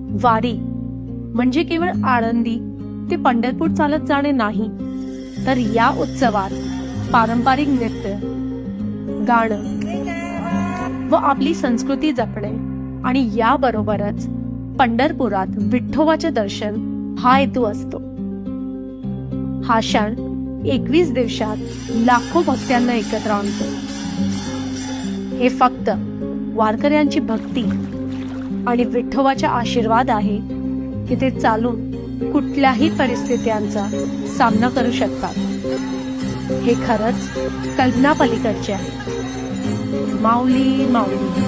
वारी म्हणजे केवळ आळंदी ते पंढरपूर चालत जाणे नाही, तर या उत्सवात पारंपरिक नृत्य, गाणं व आपली संस्कृती जपणे आणि याबरोबरच पंढरपुरात विठोबाचे दर्शन हा हेतू असतो. हा क्षण 21 दिवसात लाखो भक्तांना एकत्र आणतो. हे फक्त वारकऱ्यांची भक्ती आणि विठोबाचा आशीर्वाद आहे की ते चालून कुठल्याही परिस्थितीचा सामना करू शकतात. हे खरंच कल्पनापलीकडचे आहे. माऊली माऊली.